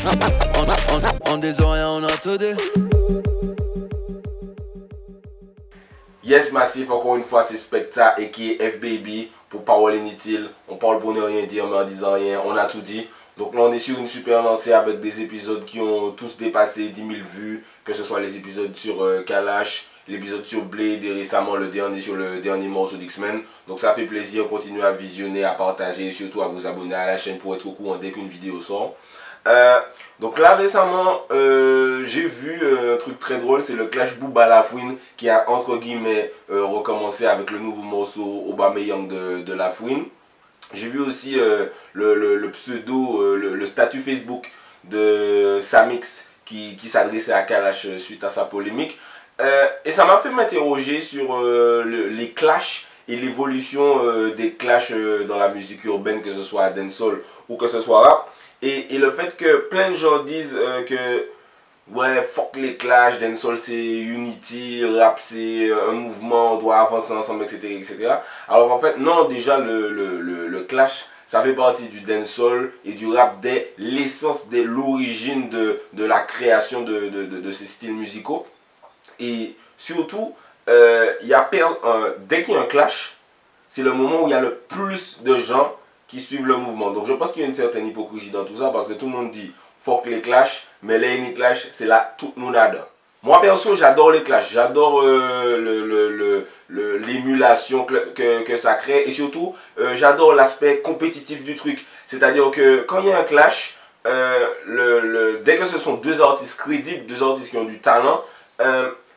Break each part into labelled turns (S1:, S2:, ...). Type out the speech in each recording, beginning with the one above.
S1: En des oreilles, on a tout dit.
S2: Yes Massif, encore une fois c'est Specta et qui est F-Baby pour Parole Inutile. On parle pour ne rien dire mais en disant rien, on a tout dit. Donc là on est sur une super lancée avec des épisodes qui ont tous dépassé 10 000 vues. Que ce soit les épisodes sur Kalash, l'épisode sur Blade et récemment le dernier sur le dernier morceau d'X-Men. Donc ça fait plaisir, continuez à visionner, à partager et surtout à vous abonner à la chaîne pour être au courant dès qu'une vidéo sort. Donc là récemment j'ai vu un truc très drôle, c'est le clash Booba Lafouine qui a entre guillemets recommencé avec le nouveau morceau Aubameyang de Lafouine. J'ai vu aussi le pseudo, le statut Facebook de Samix qui s'adressait à Kalash suite à sa polémique. Et ça m'a fait m'interroger sur les clashs et l'évolution des clashs dans la musique urbaine, que ce soit dancehall ou que ce soit rap. Et le fait que plein de gens disent que ouais, fuck les clashs, dancehall c'est unity, rap c'est un mouvement, on doit avancer ensemble, etc., etc. Alors en fait, non, déjà le clash, ça fait partie du dancehall et du rap dès l'essence, dès l'origine de la création de ces styles musicaux. Et surtout, dès qu'il y a un clash, c'est le moment où il y a le plus de gens qui suivent le mouvement. Donc je pense qu'il y a une certaine hypocrisie dans tout ça parce que tout le monde dit fuck les clashs, mais les clashs c'est là tout le monde adore. Moi perso j'adore les clashs, j'adore l'émulation que ça crée et surtout j'adore l'aspect compétitif du truc. C'est-à-dire que quand il y a un clash, dès que ce sont deux artistes crédibles, deux artistes qui ont du talent,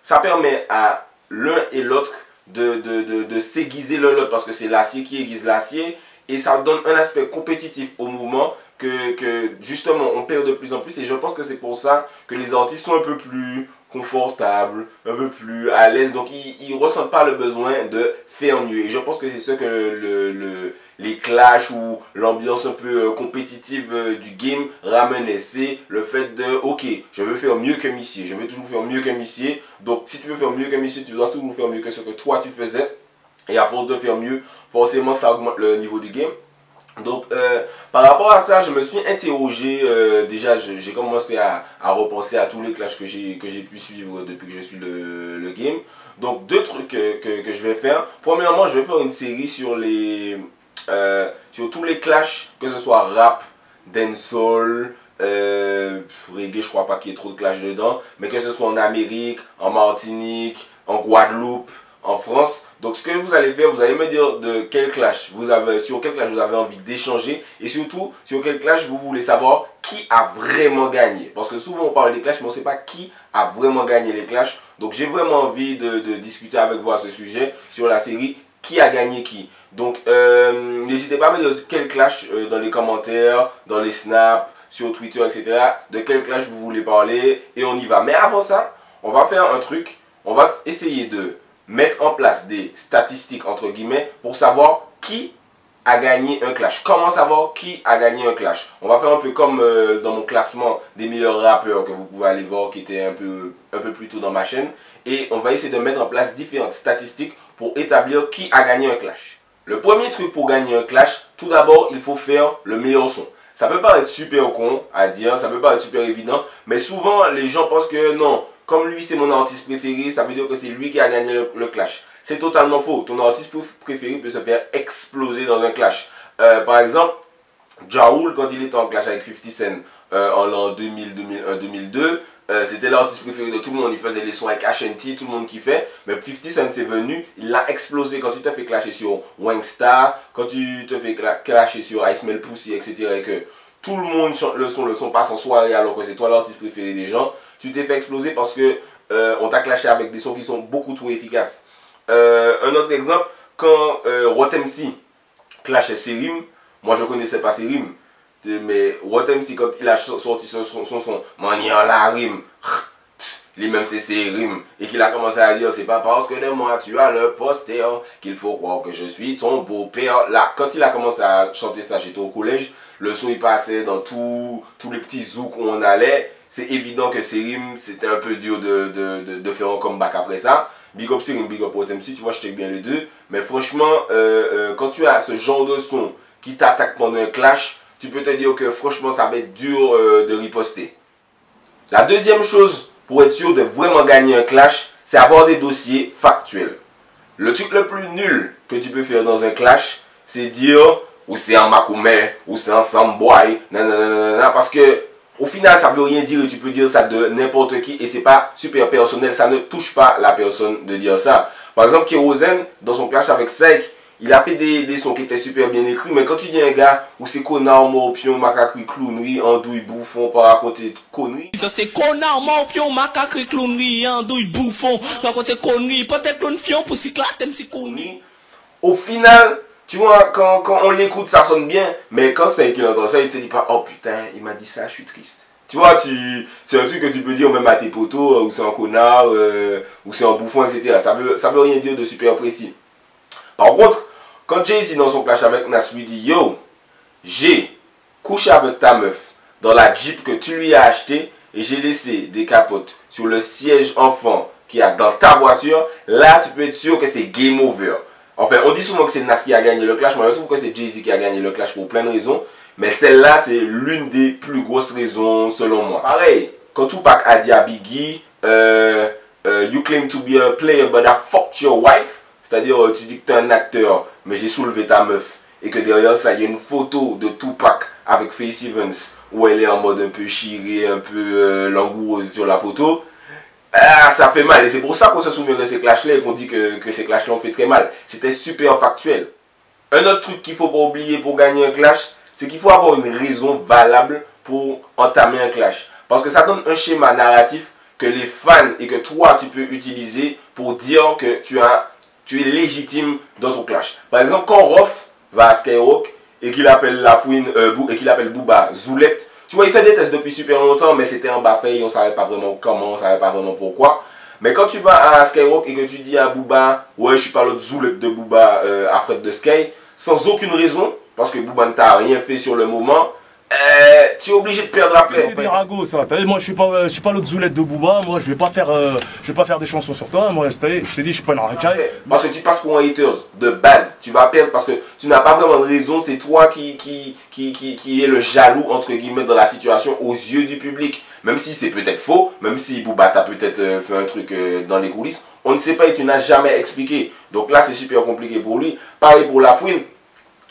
S2: ça permet à l'un et l'autre de s'aiguiser l'un l'autre parce que c'est l'acier qui aiguise l'acier. Et ça donne un aspect compétitif au mouvement que justement on perd de plus en plus. Et je pense que c'est pour ça que les artistes sont un peu plus confortables, un peu plus à l'aise. Donc ils ne ressentent pas le besoin de faire mieux. Et je pense que c'est ce que les clashs ou l'ambiance un peu compétitive du game ramenait. C'est le fait de ok, je veux faire mieux que Missier. Je veux toujours faire mieux que Missier. Donc si tu veux faire mieux que Missier, tu dois toujours faire mieux que ce que toi tu faisais. Et à force de faire mieux, forcément ça augmente le niveau du game. Donc par rapport à ça, je me suis interrogé, déjà j'ai commencé à repenser à tous les clashs que j'ai pu suivre depuis que je suis le game. Donc deux trucs que je vais faire. Premièrement, je vais faire une série sur sur tous les clashs, que ce soit rap, dancehall, reggae, je crois pas qu'il y ait trop de clash dedans, mais que ce soit en Amérique, en Martinique, en Guadeloupe, en France. Donc ce que vous allez faire, vous allez me dire de quel clash sur quel clash vous avez envie d'échanger et surtout sur quel clash vous voulez savoir qui a vraiment gagné. Parce que souvent on parle des clashs mais on ne sait pas qui a vraiment gagné les clashs. Donc j'ai vraiment envie de discuter avec vous à ce sujet sur la série qui a gagné qui. Donc n'hésitez pas à me dire quel clash dans les commentaires, dans les snaps, sur Twitter, etc. De quel clash vous voulez parler et on y va. Mais avant ça, on va faire un truc, on va essayer de mettre en place des statistiques entre guillemets pour savoir qui a gagné un clash. Comment savoir qui a gagné un clash? On va faire un peu comme dans mon classement des meilleurs rappeurs que vous pouvez aller voir qui était un peu plus tôt dans ma chaîne. Et on va essayer de mettre en place différentes statistiques pour établir qui a gagné un clash. Le premier truc pour gagner un clash, tout d'abord il faut faire le meilleur son. Ça peut paraître super con à dire, ça peut paraître super évident, mais souvent les gens pensent que non, comme lui c'est mon artiste préféré, ça veut dire que c'est lui qui a gagné le clash. C'est totalement faux. Ton artiste préféré peut se faire exploser dans un clash. Par exemple, Ja Rule, quand il était en clash avec 50 Cent en l'an 2000, 2001, 2002, c'était l'artiste préféré de tout le monde. Il faisait les sons avec Ashanti, tout le monde kiffait. Mais 50 Cent c'est venu, il l'a explosé. Quand tu te fais clasher sur Wangstar, quand tu te fais clasher sur Ice Mel Pussy, etc. et que tout le monde chante le son passe en soirée alors que c'est toi l'artiste préféré des gens, tu t'es fait exploser parce que on t'a clashé avec des sons qui sont beaucoup trop efficaces. Un autre exemple, quand Rotemsi clashait Serim, moi je connaissais pas Serim, mais Rotemsi quand il a sorti son son Manier la rime, lui-même c'est Serim, et qu'il a commencé à dire c'est pas parce que de moi tu as le poster qu'il faut croire que je suis ton beau-père. Là, quand il a commencé à chanter ça, j'étais au collège, le son il passait dans tous les petits zouks où on allait. C'est évident que Serim, c'était un peu dur de faire un comeback après ça. Big up Serim, big up Rotemsi, tu vois, je check bien les deux. Mais franchement, quand tu as ce genre de son qui t'attaque pendant un clash, tu peux te dire que franchement, ça va être dur de riposter. La deuxième chose pour être sûr de vraiment gagner un clash, c'est avoir des dossiers factuels. Le truc le plus nul que tu peux faire dans un clash, c'est dire ou c'est un Makoumé, ou c'est un Samboy, nanana, parce que au final, ça veut rien dire et tu peux dire ça de n'importe qui et c'est pas super personnel, ça ne touche pas la personne de dire ça. Par exemple, Kérosène, dans son clash avec Seik, il a fait des sons qui étaient super bien écrits, mais quand tu dis un gars où c'est connard, morpion, macaque, clownerie, andouille, bouffon, pour raconter conneries.
S3: Ça c'est connard, morpion, macaque, clownerie, andouille, bouffon, pour raconter conneries, peut-être une fion pour s'y clater, c'est conneries.
S2: Au final, tu vois, quand on l'écoute, ça sonne bien, mais quand c'est qu'il entend ça, il se dit pas, oh putain, il m'a dit ça, je suis triste. Tu vois, c'est un truc que tu peux dire même à tes potos, ou c'est un connard, ou c'est un bouffon, etc. Ça veut rien dire de super précis. Par contre, quand Jay-Z dans son clash avec Nas lui dit, yo, j'ai couché avec ta meuf dans la Jeep que tu lui as acheté et j'ai laissé des capotes sur le siège enfant qui a dans ta voiture, là tu peux être sûr que c'est game over. Enfin, on dit souvent que c'est Nas qui a gagné le clash, moi je trouve que c'est Jay-Z qui a gagné le clash pour plein de raisons. Mais celle-là, c'est l'une des plus grosses raisons selon moi. Pareil, quand Tupac a dit à Biggie, you claim to be a player but I fucked your wife. C'est-à-dire, tu dis que tu es un acteur, mais j'ai soulevé ta meuf. Et que derrière ça, il y a une photo de Tupac avec Faith Evans, où elle est en mode un peu chirée, un peu langoureuse sur la photo. Ah, ça fait mal. Et c'est pour ça qu'on se souvient de ces clashs-là et qu'on dit que ces clashs-là ont fait très mal. C'était super factuel. Un autre truc qu'il ne faut pas oublier pour gagner un clash, c'est qu'il faut avoir une raison valable pour entamer un clash. Parce que ça donne un schéma narratif que les fans et que toi, tu peux utiliser pour dire que tu es légitime dans ton clash. Par exemple, quand Rof va à Skyrock et qu'il appelle Lafouine et qu'il appelle Booba Zoulette, tu vois, ils se détestent depuis super longtemps, mais c'était un baffait, on ne savait pas vraiment comment, on ne savait pas vraiment pourquoi. Mais quand tu vas à Skyrock et que tu dis à Booba, ouais, je suis pas l'autre Zoulette de Booba à Fred de Sky, sans aucune raison, parce que Booba ne t'a rien fait sur le moment, tu es obligé de perdre après.
S4: C'est des ragots ça, moi je suis pas l'autre Zoulette de Booba, moi je vais pas faire des chansons sur toi, moi je t'ai dit je suis pas une racaille.
S2: Parce que tu passes pour un haters de base, tu vas perdre parce que tu n'as pas vraiment de raison, c'est toi qui est le jaloux entre guillemets dans la situation aux yeux du public. Même si c'est peut-être faux, même si Booba t'a peut-être fait un truc dans les coulisses, on ne sait pas et tu n'as jamais expliqué. Donc là c'est super compliqué pour lui. Pareil pour Lafouine,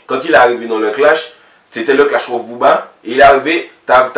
S2: quand il est arrivé dans le clash, c'était le clash of Booba. Et il est arrivé, t'as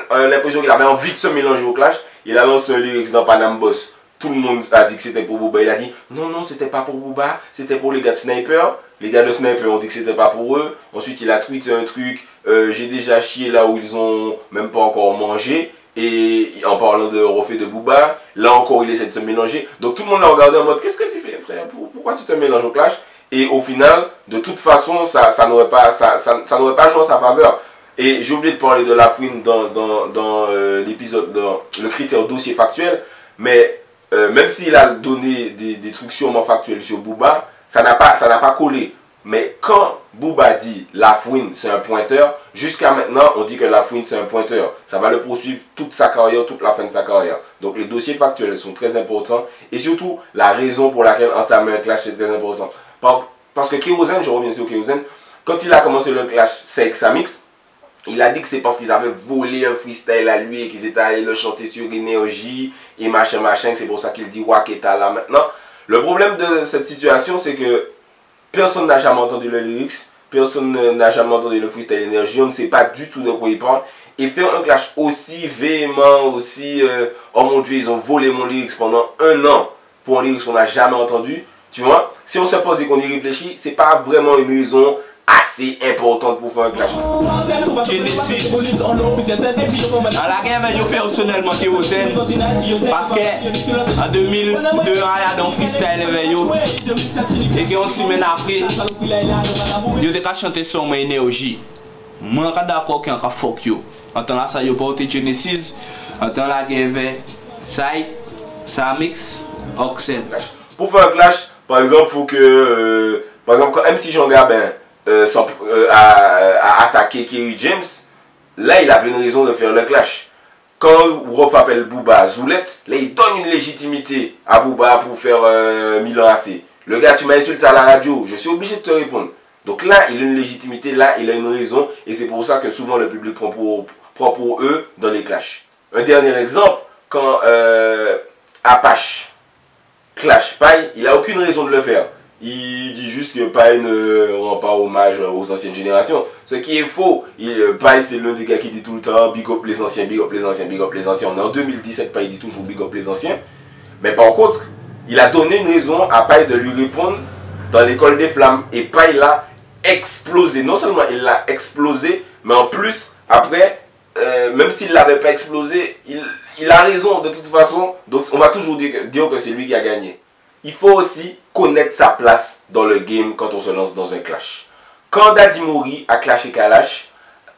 S2: l'impression qu'il avait envie de se mélanger au clash. Il a lancé un lyrics dans Panam Boss. Tout le monde a dit que c'était pour Booba. Il a dit non, non, c'était pas pour Booba, c'était pour les gars de Sniper. Les gars de Sniper ont dit que c'était pas pour eux. Ensuite, il a tweeté un truc. J'ai déjà chié là où ils ont même pas encore mangé. Et en parlant de refait de Booba, là encore, il essaie de se mélanger. Donc tout le monde l'a regardé en mode qu'est-ce que tu fais, frère? Pourquoi tu te mélanges au clash? Et au final, de toute façon, ça n'aurait pas joué en sa faveur. Et j'ai oublié de parler de Lafouine dans l'épisode, dans le critère dossier factuel. Mais même s'il a donné des trucs sûrement factuels sur Booba, ça n'a pas collé. Mais quand Booba dit Lafouine c'est un pointeur, jusqu'à maintenant on dit que Lafouine c'est un pointeur. Ça va le poursuivre toute sa carrière, toute la fin de sa carrière. Donc les dossiers factuels sont très importants. Et surtout, la raison pour laquelle entamer un clash c'est très important. Parce que Kérosène, je reviens sur Kérosène, quand il a commencé le clash Seik Samix, il a dit que c'est parce qu'ils avaient volé un freestyle à lui et qu'ils étaient allés le chanter sur Énergie et machin, que c'est pour ça qu'il dit Waketa là maintenant. Le problème de cette situation, c'est que personne n'a jamais entendu le lyrics, personne n'a jamais entendu le freestyle Énergie, on ne sait pas du tout de quoi il parle. Et faire un clash aussi véhément, aussi oh mon Dieu, ils ont volé mon lyrics pendant un an pour un lyrics qu'on n'a jamais entendu. Tu vois, si on se pose et qu'on y réfléchit, c'est pas vraiment une raison assez importante pour faire un clash.
S3: Dans la game, je personnellement Kérosène parce que en 2002, il y a un freestyle avec eux et qu'on s'y mène après, je t'ai chanté sur mon Énergie. Moi, je suis d'accord qu'il y a un fuck you. En temps là, ça y a pas été Genesis, en temps là, il y avait Seik, Samix, Oxen.
S2: Pour faire un clash, par exemple, faut que, par exemple, quand MC Jean Gabin a attaqué Kerry James, là il avait une raison de faire le clash. Quand Rof appelle Booba Zoulette, là il donne une légitimité à Booba pour faire Milan AC. Le gars, tu m'as insulté à la radio, je suis obligé de te répondre. Donc là, il a une légitimité, là, il a une raison. Et c'est pour ça que souvent le public prend pour eux dans les clashs. Un dernier exemple, quand Apache clash Pai, il n'a aucune raison de le faire. Il dit juste que Pai ne rend pas hommage aux anciennes générations. Ce qui est faux. Pai, c'est l'un des gars qui dit tout le temps big up les anciens, big up les anciens, big up les anciens. On est en 2017, Pai dit toujours big up les anciens. Mais par contre, il a donné une raison à Pai de lui répondre dans l'école des flammes. Et Pai l'a explosé. Non seulement il l'a explosé, mais en plus, après, même s'il ne l'avait pas explosé, il a raison de toute façon. Donc on va toujours dire que c'est lui qui a gagné. Il faut aussi connaître sa place dans le game quand on se lance dans un clash. Quand Daddy Mori a clashé Kalash,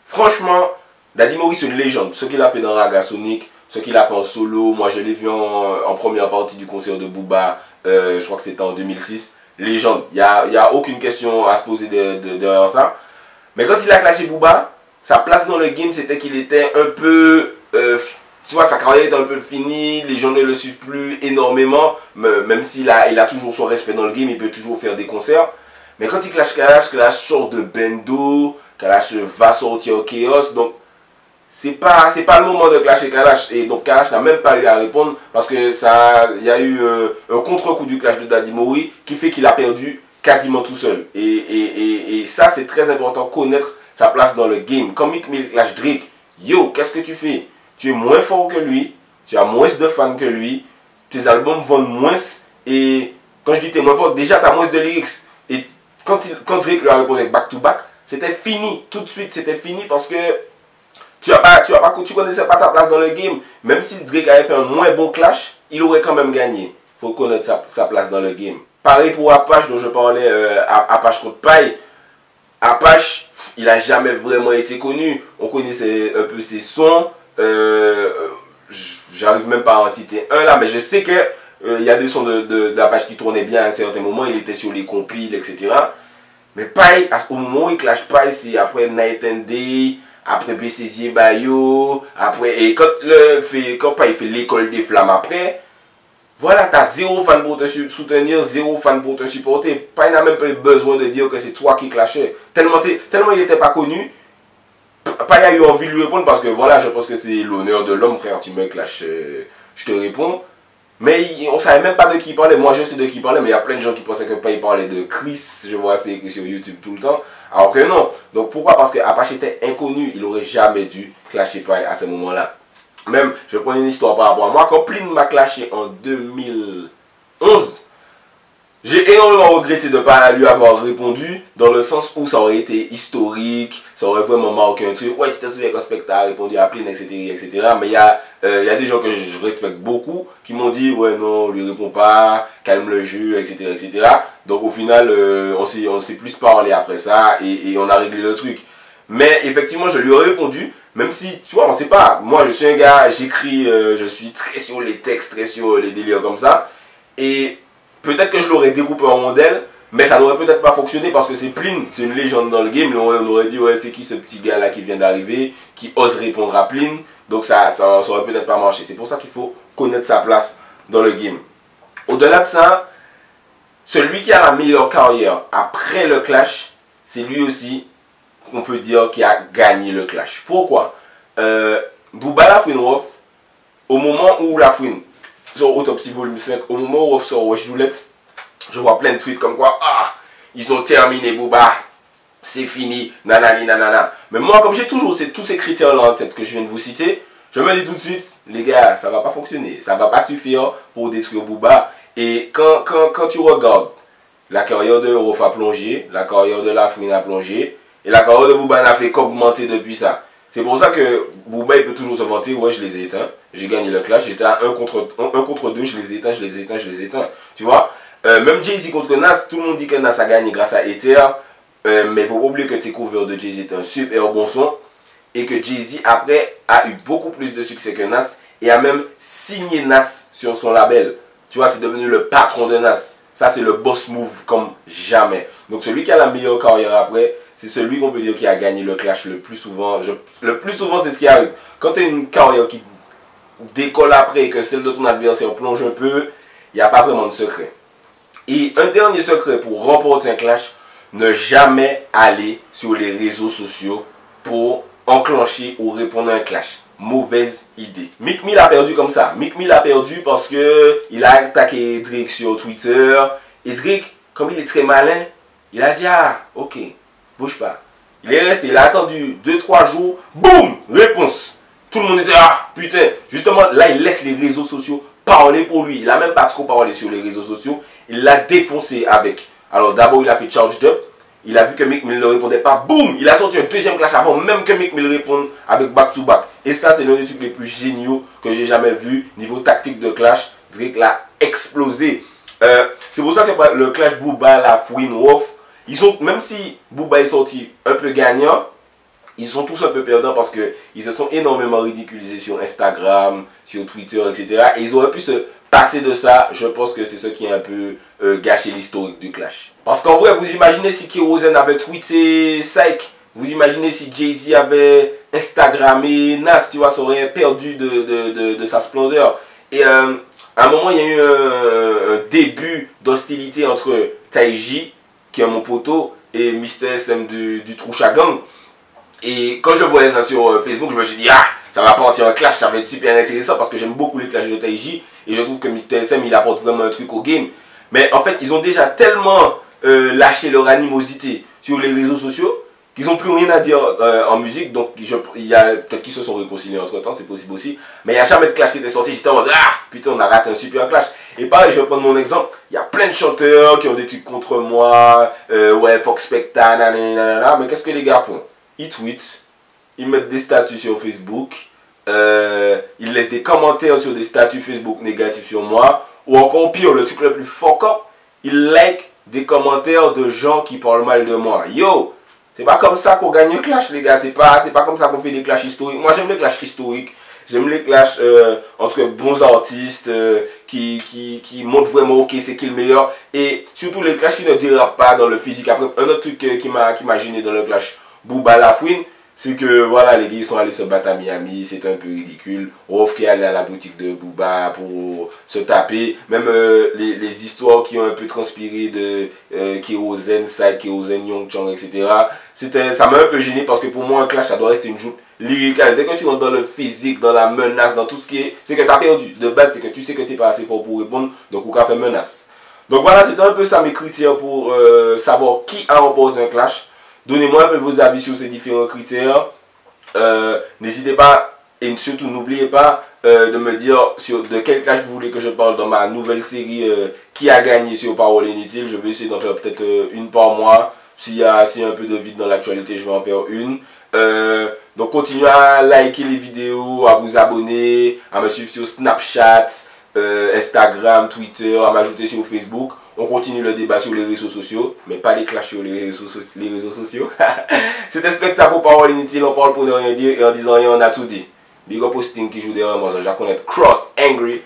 S2: franchement, Daddy Mori c'est une légende. Ce qu'il a fait dans Raga Sonic, ce qu'il a fait en solo, moi je l'ai vu en première partie du concert de Booba, je crois que c'était en 2006. Légende, il n'y a aucune question à se poser derrière ça. Mais quand il a clashé Booba, sa place dans le game c'était qu'il était un peu... tu vois, sa carrière est un peu finie, les gens ne le suivent plus énormément, même s'il a toujours son respect dans le game, il peut toujours faire des concerts. Mais quand il clash Kalash sort de Bendo, Kalash va sortir au Chaos, donc c'est pas le moment de clasher Kalash. Et donc Kalash n'a même pas eu à répondre parce que il y a eu un contre-coup du clash de Daddy Mori qui fait qu'il a perdu quasiment tout seul. Et ça c'est très important, connaître sa place dans le game. Quand Meek Mill clash Drake, yo, qu'est-ce que tu fais? Tu es moins fort que lui, tu as moins de fans que lui, tes albums vendent moins, et quand je dis tu es moins fort, déjà tu as moins de lyrics. Et quand Drake lui a répondu avec Back to Back, c'était fini, tout de suite c'était fini parce que tu connaissais pas ta place dans le game. Même si Drake avait fait un moins bon clash, il aurait quand même gagné. Il faut connaître sa place dans le game. Pareil pour Apache dont je parlais, Apache contre Pai. Apache, il a jamais vraiment été connu, on connaissait un peu ses sons. J'arrive même pas à en citer un là, mais je sais que il y a des sons de la page qui tournaient bien à un certain moment, il était sur les compiles, etc. Mais Pai, au moment où il clash Pai, c'est après Night and Day, après BCZ Bayo, après, et quand Pai fait l'école des flammes après, voilà, t'as zéro fan pour te soutenir, zéro fan pour te supporter. Pai n'a même pas eu besoin de dire que c'est toi qui clashais. Tellement il n'était pas connu. Pai a eu envie de lui répondre parce que voilà, je pense que c'est l'honneur de l'homme, frère, tu me clashes, je te réponds. Mais on savait même pas de qui il parlait, moi je sais de qui il parlait, mais il y a plein de gens qui pensaient que Pai parlait de Chris, je vois c'est écrit sur YouTube tout le temps, alors que non. Donc pourquoi? Parce que Apache était inconnu, il aurait jamais dû clasher Pai à ce moment-là. Même, je prends une histoire par rapport à moi, quand Plin m'a clashé en 2011, j'ai énormément regretté de ne pas lui avoir répondu, dans le sens où ça aurait été historique, ça aurait vraiment marqué un truc. Ouais, tu te souviens quand Spectre a répondu à Plin, etc. Mais il y a des gens que je respecte beaucoup qui m'ont dit, ouais, non, on lui répond pas, calme le jeu, etc. Donc au final, on s'est plus parlé après ça et on a réglé le truc. Mais effectivement, je lui ai répondu, même si, tu vois, on sait pas. Moi, je suis un gars, j'écris, je suis très sur les textes, très sur les délires comme ça. Et peut-être que je l'aurais découpé en modèle, mais ça n'aurait peut-être pas fonctionné parce que c'est Plin, c'est une légende dans le game. On aurait dit, ouais, c'est qui ce petit gars là qui vient d'arriver, qui ose répondre à Plin. Donc ça aurait peut-être pas marché. C'est pour ça qu'il faut connaître sa place dans le game. Au-delà de ça, celui qui a la meilleure carrière après le clash, c'est lui aussi qu'on peut dire qui a gagné le clash. Pourquoi? Booba Lafouine Rof, au moment où Lafouine sur Autopsy Volume 5, au moment où on sort Wesh Roulette, je vois plein de tweets comme quoi, ah, ils ont terminé Booba, c'est fini, nanani nanana. Mais moi, comme j'ai toujours tous ces critères-là en tête que je viens de vous citer, je me dis tout de suite, les gars, ça va pas fonctionner, ça va pas suffire pour détruire Booba. Et quand tu regardes, la carrière de Rof a plongé, la carrière de Lafouine a plongé, et la carrière de Booba n'a fait qu'augmenter depuis ça. C'est pour ça que Booba il peut toujours se vanter, ouais je les ai éteints, j'ai gagné le clash, j'étais à 1 contre 2, je les ai éteints. Tu vois, même Jay-Z contre Nas, tout le monde dit que Nas a gagné grâce à Ether, mais il faut pas oublier que Takeover de Jay-Z est un super bon son, et que Jay-Z après a eu beaucoup plus de succès que Nas, et a même signé Nas sur son label. Tu vois, c'est devenu le patron de Nas. Ça c'est le boss move comme jamais. Donc celui qui a la meilleure carrière après, c'est celui qu'on peut dire qui a gagné le clash le plus souvent. Le plus souvent, c'est ce qui arrive. Quand tu as une carrière qui décolle après et que celle de ton adversaire plonge un peu, il n'y a pas vraiment de secret. Et un dernier secret pour remporter un clash, ne jamais aller sur les réseaux sociaux pour enclencher ou répondre à un clash. Mauvaise idée. Meek Mill a perdu comme ça. Meek Mill a perdu parce que il a attaqué Drake sur Twitter. Et Drake, comme il est très malin, il a dit ah, ok, bouge pas. Il est resté, il a attendu 2-3 jours, boum, réponse. Tout le monde était ah, putain. Justement, là, il laisse les réseaux sociaux parler pour lui. Il n'a même pas trop parlé sur les réseaux sociaux. Il l'a défoncé avec. Alors d'abord, il a fait Charged Up. Il a vu que Meek Mill ne répondait pas. Boum! Il a sorti un deuxième clash avant même que Meek Mill réponde avec Back to Back. Et ça, c'est l'un des trucs les plus géniaux que j'ai jamais vu. Niveau tactique de clash, Drake l'a explosé. C'est pour ça que le clash Booba, la Fouine, Wolf, ils sont, même si Booba est sorti un peu gagnant, ils sont tous un peu perdants parce qu'ils se sont énormément ridiculisés sur Instagram, sur Twitter, etc. Et ils auraient pu se passer de ça. Je pense que c'est ce qui a un peu gâché l'historique du clash. Parce qu'en vrai, vous imaginez si Kerosen avait tweeté Psych, vous imaginez si Jay-Z avait Instagrammé Nas, tu vois, ça aurait perdu de sa splendeur. Et à un moment, il y a eu un début d'hostilité entre Taiji, qui est mon poteau, et Mr. SM du Troucha Gang. Et quand je voyais ça sur Facebook, je me suis dit, ah, ça va partir en clash, ça va être super intéressant parce que j'aime beaucoup les clashs de Taiji. Et je trouve que Mr. SM, il apporte vraiment un truc au game. Mais en fait, ils ont déjà tellement lâché leur animosité sur les réseaux sociaux qu'ils n'ont plus rien à dire en musique. Donc, il y a peut-être qu'ils se sont réconciliés entre temps, c'est possible aussi. Mais il n'y a jamais de clash qui était sorti. J'étais en mode, ah, putain, on a raté un super clash. Et pareil, je vais prendre mon exemple. Il y a plein de chanteurs qui ont des trucs contre moi. Ouais, Fox Specta, nanana. Mais qu'est-ce que les gars font? Ils tweetent, ils mettent des statuts sur Facebook, ils laissent des commentaires sur des statuts Facebook négatifs sur moi, ou encore pire, le truc le plus fuck up, ils like des commentaires de gens qui parlent mal de moi. Yo, c'est pas comme ça qu'on gagne un clash, les gars, c'est pas comme ça qu'on fait des clashs historiques. Moi, j'aime les clashs historiques, j'aime les clashs entre bons artistes qui montrent vraiment ok, c'est qui le meilleur, et surtout les clashs qui ne dérapent pas dans le physique. Après, un autre truc qui m'a gêné dans le clash Booba La Fouine, c'est que voilà, les gars sont allés se battre à Miami, c'est un peu ridicule. Rof qui est allé à la boutique de Booba pour se taper. Même les histoires qui ont un peu transpiré de Kerosen, Psych, Kerosen, Young Chang, etc. Ça m'a un peu gêné parce que pour moi, un clash, ça doit rester une joute lyricale. Dès que tu rentres dans le physique, dans la menace, dans tout ce qui est, c'est que tu as perdu. De base, c'est que tu sais que tu n'es pas assez fort pour répondre, donc on a fait menace. Donc voilà, c'est un peu ça mes critères pour savoir qui a remporté un clash. Donnez-moi un peu vos avis sur ces différents critères. N'hésitez pas, et surtout n'oubliez pas de me dire de quel clash vous voulez que je parle dans ma nouvelle série qui a gagné sur Parole Inutile. Je vais essayer d'en faire peut-être une par mois. S'il y a un peu de vide dans l'actualité, je vais en faire une. Donc continuez à liker les vidéos, à vous abonner, à me suivre sur Snapchat, Instagram, Twitter, à m'ajouter sur Facebook. On continue le débat sur les réseaux sociaux, mais pas les clashs sur les réseaux sociaux. C'était Spectacle pour Parole Inutile, on parle pour ne rien dire et en disant rien on a tout dit. Big up posting qui joue derrière moi, j'ai connaître Cross Angry.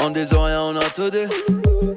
S1: On des rien on a tout dit.